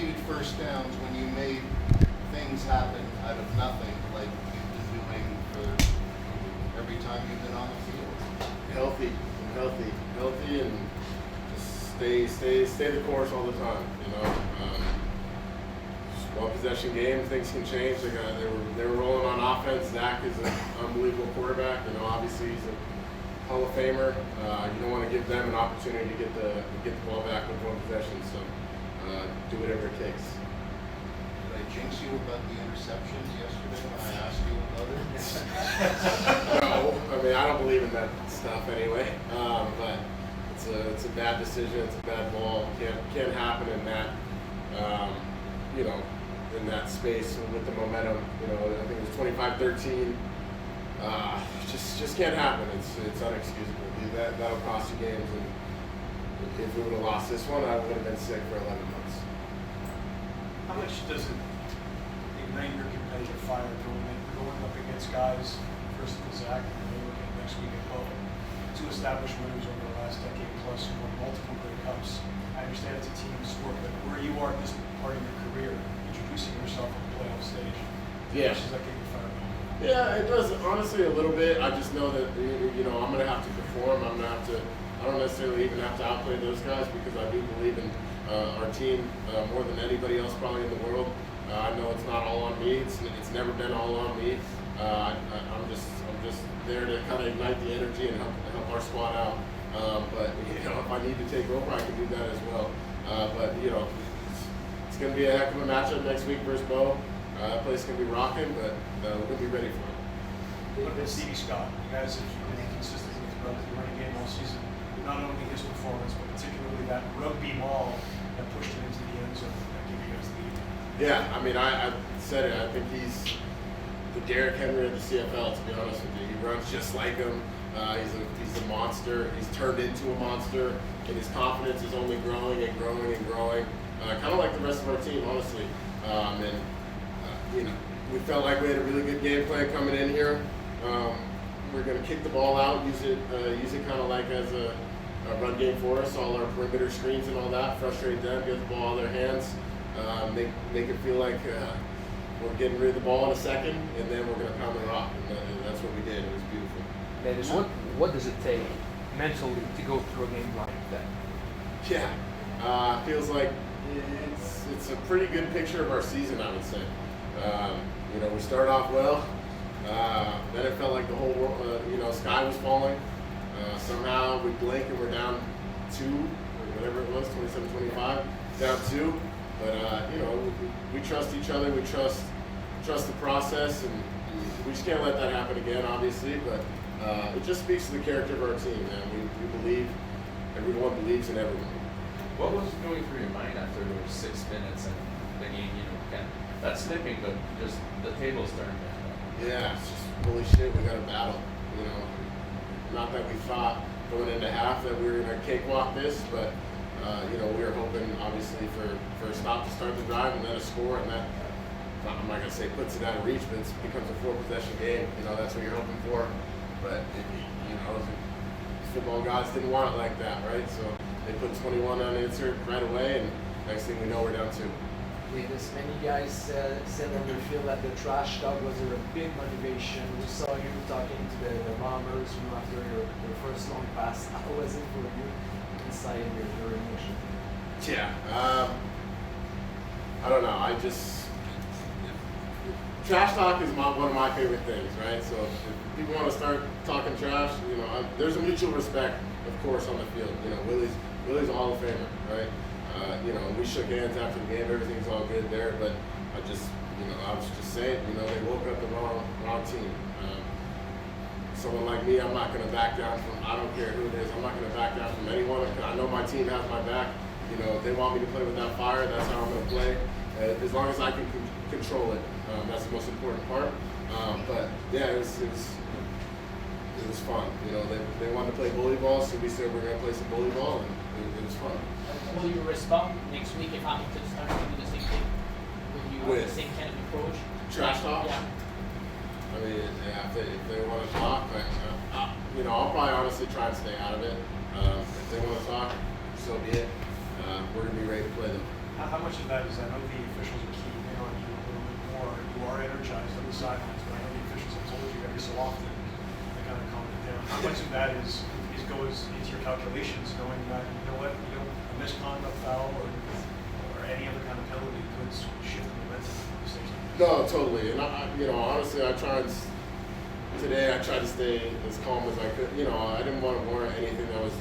needed first downs when you made things happen out of nothing, like you've been doing for every time you've been on the field? Healthy, and just stay the course all the time. One possession game, things can change. They were rolling on offense. Zach is an unbelievable quarterback. Obviously he's a Hall of Famer. You don't want to give them an opportunity to get the ball back with one possession. So do whatever it takes. Did I jinx you about the interceptions yesterday when I asked you about it? No, I don't believe in that stuff anyway. But it's a bad decision. It's a bad ball. Can't happen in that. In that space with the momentum. I think it was 25-13. Just can't happen. It's unexcusable. That'll cost you games. And if we would have lost this one, I would have been sick for 11 months. How much does it ignite your competitive fire going up against guys, first with Zach, and then looking at next week at Bo, two established winners over the last decade plus who won multiple Grey Cups? I understand it's a team sport, but where you are at this part of your career, introducing yourself on the playoff stage, yeah. Does that get you fired up? Yeah, it does, honestly, a little bit. I just know that, I'm going to have to perform. I don't necessarily even have to outplay those guys because I do believe in our team more than anybody else probably in the world. I know it's not all on me. It's never been all on me. I'm just there to kind of ignite the energy and help our squad out. But if I need to take over, I can do that as well. But it's going to be a heck of a matchup next week versus Bo. That place is going to be rocking, but we're going to be ready for it. What about Stevie Scott? You guys have been inconsistent with the running game all season. Not only his performance, but particularly that rugby maul that pushed him into the end zone that gave you guys the lead. Yeah, I said it. I think he's the Derrick Henry of the CFL, to be honest with you. He runs just like him. He's a monster. He's turned into a monster, and his confidence is only growing and growing and growing. Kind of like the rest of our team, honestly. We felt like we had a really good game plan coming in here. We're going to kick the ball out, use it kind of like as a run game for us, all our perimeter screens and all that, frustrate them, get the ball out of their hands, make it feel like we're getting rid of the ball in a second, and then we're going to pound the rock. And that's what we did. It was beautiful. Dennis, what does it take mentally to go through a game like that? Yeah, feels like it's a pretty good picture of our season, I would say. We started off well. Then it felt like the whole world, sky was falling. Somehow we blink and we're down 2, or whatever it was, 27-25, down 2. But we trust each other. We trust the process, and we just can't let that happen again, obviously. But it just speaks to the character of our team, man. We believe. Everyone believes in everyone. What was going through your mind after those 6 minutes and the game? That's slipping, but just the tables turned. Yeah, it's just holy shit. We got a battle. Not that we thought going into half that we were gonna cakewalk this, but we were hoping obviously for a stop to start the drive and then a score, and that I'm not gonna say puts it out of reach, but it becomes a 4-possession game. That's what you're hoping for. But football gods didn't want it like that, right? So they put 21 unanswered right away, and next thing we know, we're down 2. Davis, many guys said on the field that the trash talk was a big motivation. We saw you talking to the Bombers after your first long pass. How was it for you inside your emotion? Yeah, I don't know. Trash talk is one of my favorite things, right? So if people want to start talking trash, there's a mutual respect, of course, on the field. Willie's a Hall of Famer, right? We shook hands after the game. Everything's all good there, but I was just saying, they woke up the wrong team. Someone like me, I'm not going to back down from. I don't care who it is. I'm not going to back down from anyone. I know my team has my back. If they want me to play with that fire, that's how I'm going to play. As long as I can control it, that's the most important part. But yeah, it was fun. They wanted to play bully ball, so we said we're going to play some bully ball, and it was fun. Will you respond next week if Hamilton starts to do the same thing? Will you have the same kind of approach? Trash talk? Yeah. If they want to talk, I'll probably honestly try and stay out of it. If they want to talk, so be it. We're going to be ready to play them. How much of that is, I know the officials are keying in on you a little bit more, you are energized on the sidelines, but I know the officials have told you every so often to kind of calm it down. How much of that goes into your calculations, knowing that, you know what, a misconduct foul or any other kind of penalty could shift the momentum of the station? No, totally. And honestly, today I tried to stay as calm as I could. I didn't want to warrant anything that was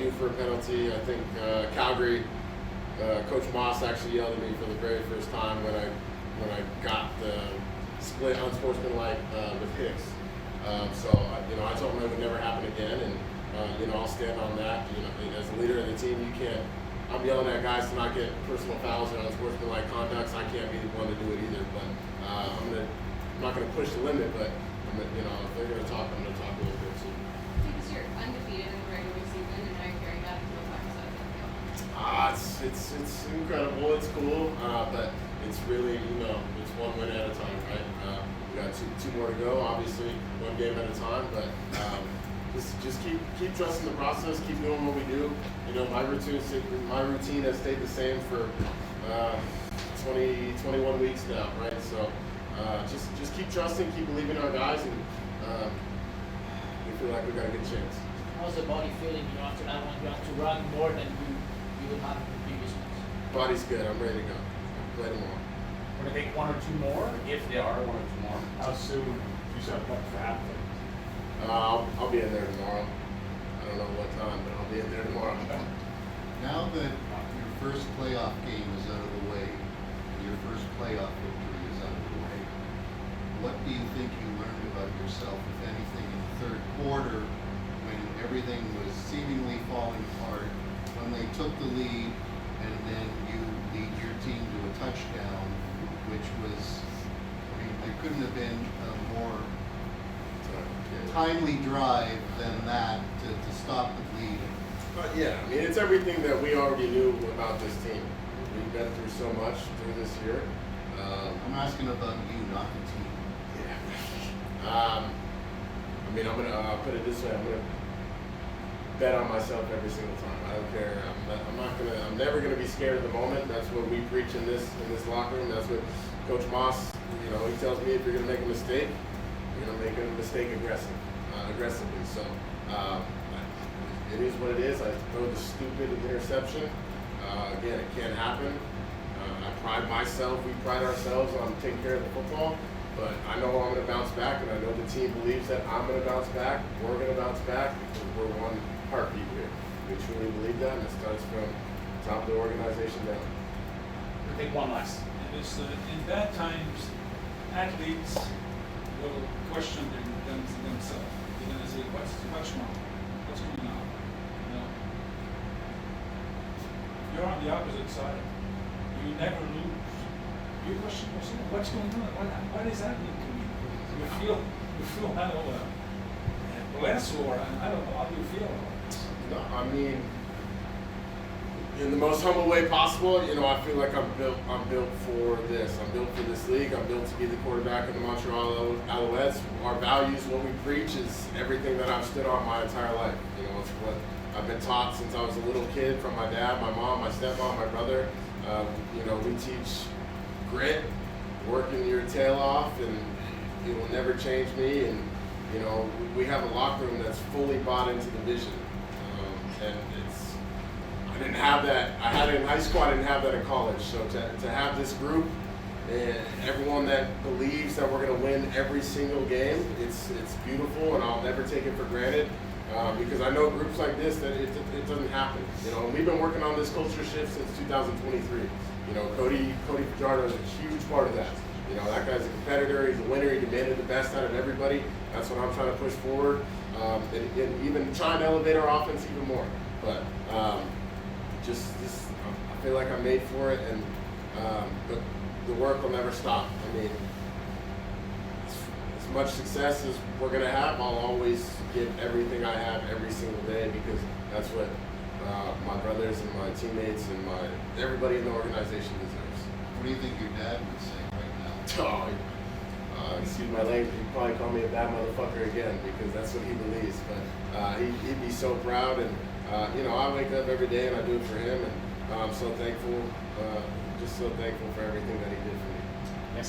due for a penalty. I think Calgary, Coach Moss actually yelled at me for the very first time when I got the split unsportsmanlike with Hicks. So I told him it would never happen again, and I'll stand on that. As a leader of the team, I'm yelling at guys to not get personal fouls and unsportsmanlike conducts. I can't be the one to do it either. But I'm not gonna push the limit. But if they're gonna talk, I'm gonna talk a little bit too. Because you're undefeated in the regular season, and now you're carrying that into the playoffs. It's incredible. It's cool, but it's really it's one win at a time, right? We got two more to go. Obviously, one game at a time, but. Just keep trusting the process, keep doing what we do. My routine has stayed the same for 21 weeks now, right? So just keep trusting, keep believing in our guys, and we feel like we got a good chance. How's the body feeling? After that one, you have to run more than you would have in the previous ones. Body's good. I'm ready to go. Play tomorrow. We're gonna take one or two more, if there are one or two more. How soon? You said what for half? I'll be in there tomorrow. I don't know what time, but I'll be in there tomorrow. Now that your first playoff game is out of the way, your first playoff victory is out of the way, what do you think you learned about yourself, if anything, in the third quarter when everything was seemingly falling apart, when they took the lead and then you lead your team to a touchdown, which was, there couldn't have been a more timely drive than that to stop the bleeding. Yeah, it's everything that we already knew about this team. We've been through so much through this year. I'm asking about you, not the team. Yeah. I'm gonna put it this way. I'm gonna bet on myself every single time. I don't care. I'm never gonna be scared of the moment. That's what we preach in this locker room. That's what Coach Moss, he tells me, if you're gonna make a mistake, you're gonna make a mistake aggressively. So it is what it is. I throw the stupid interception. Again, it can't happen. I pride myself. We pride ourselves on taking care of the football. But I know I'm going to bounce back, and I know the team believes that I'm going to bounce back. We're going to bounce back because we're one heartbeat here. We truly believe that, and it starts from the top of the organization down. We'll take one last. And it's, in bad times, athletes will question themselves. They're going to say, what's wrong? What's going on? You're on the opposite side. You never lose. You question yourself, what's going on? What is happening to me? You feel I don't know, blessed, or I don't know, how do you feel about this? No, in the most humble way possible, I feel like I'm built for this. I'm built for this league. I'm built to be the quarterback of the Montreal Alouettes. Our values, what we preach, is everything that I've stood on my entire life. It's what I've been taught since I was a little kid from my dad, my mom, my stepmom, my brother. We teach grit, working your tail off, and it will never change me. And we have a locker room that's fully bought into the vision, and I didn't have that. I had it in high school. I didn't have that in college. So to have this group and everyone that believes that we're going to win every single game, it's beautiful, and I'll never take it for granted. Because I know groups like this that it doesn't happen. We've been working on this culture shift since 2023. Cody Fajardo is a huge part of that. That guy's a competitor. He's a winner. He demanded the best out of everybody. That's what I'm trying to push forward, and even trying to elevate our offense even more. But I feel like I'm made for it, and the work will never stop. As much success as we're going to have, I'll always give everything I have every single day, because that's what my brothers and my teammates and everybody in the organization deserves. What do you think your dad would say right now? Excuse my language, he'd probably call me a bad motherfucker again, because that's what he believes. But he'd be so proud, and I wake up every day and I do it for him, and I'm so thankful, just so thankful for everything that he